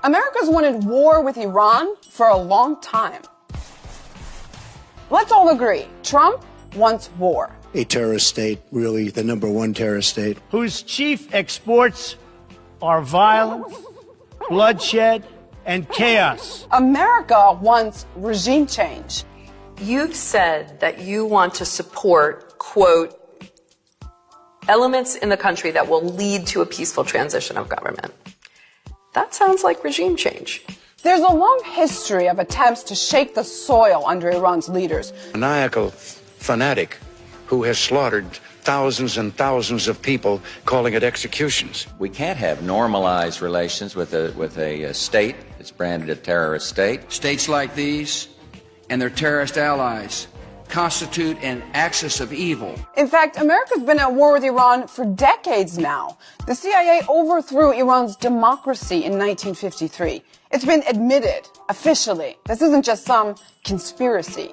America's wanted war with Iran for a long time. Let's all agree, Trump wants war. A terrorist state, really the #1 terrorist state. Whose chief exports are violence, bloodshed, and chaos. America wants regime change. You've said that you want to support, quote, elements in the country that will lead to a peaceful transition of government. That sounds like regime change. There's a long history of attempts to shake the soil under Iran's leaders. A maniacal fanatic who has slaughtered thousands and thousands of people, calling it executions. We can't have normalized relations with a state that's branded a terrorist state. States like these and their terrorist allies constitute an axis of evil. In fact, America's been at war with Iran for decades now. The CIA overthrew Iran's democracy in 1953. It's been admitted officially. This isn't just some conspiracy.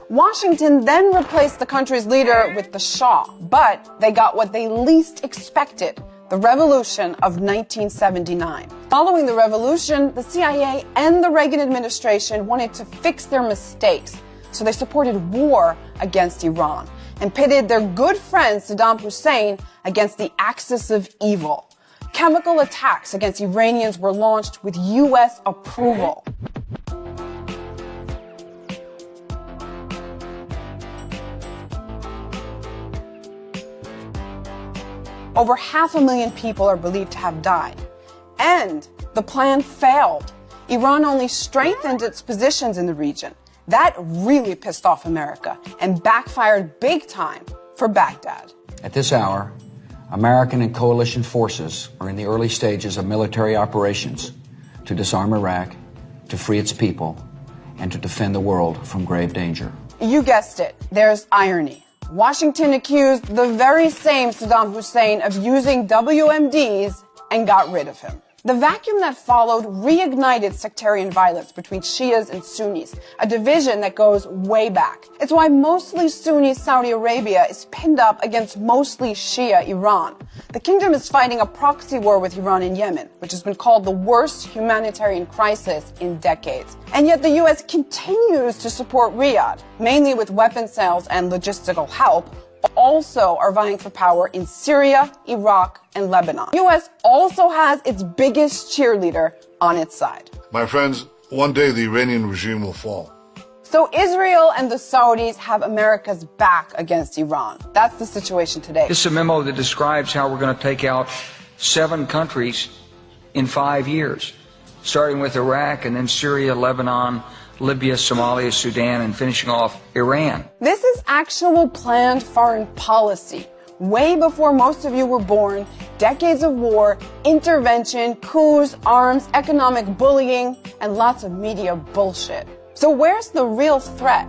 Washington then replaced the country's leader with the Shah, but they got what they least expected, the revolution of 1979. Following the revolution, the CIA and the Reagan administration wanted to fix their mistakes, so they supported war against Iran and pitted their good friend Saddam Hussein against the axis of evil. Chemical attacks against Iranians were launched with U.S. approval. Over 500,000 people are believed to have died. And the plan failed. Iran only strengthened its positions in the region. That really pissed off America and backfired big time for Baghdad. At this hour, American and coalition forces are in the early stages of military operations to disarm Iraq, to free its people, and to defend the world from grave danger. You guessed it, there's irony. Washington accused the very same Saddam Hussein of using WMDs and got rid of him. The vacuum that followed reignited sectarian violence between Shias and Sunnis, a division that goes way back. It's why mostly Sunni Saudi Arabia is pinned up against mostly Shia Iran. The kingdom is fighting a proxy war with Iran in Yemen, which has been called the worst humanitarian crisis in decades. And yet the U.S. continues to support Riyadh, mainly with weapon sales and logistical help, also are vying for power in Syria, Iraq, and Lebanon. The U.S. also has its biggest cheerleader on its side. My friends, one day the Iranian regime will fall. So Israel and the Saudis have America's back against Iran. That's the situation today. This is a memo that describes how we're going to take out 7 countries in 5 years, starting with Iraq and then Syria, Lebanon, Libya, Somalia, Sudan, and finishing off Iran. This is actual planned foreign policy. Way before most of you were born, decades of war, intervention, coups, arms, economic bullying, and lots of media bullshit. So where's the real threat?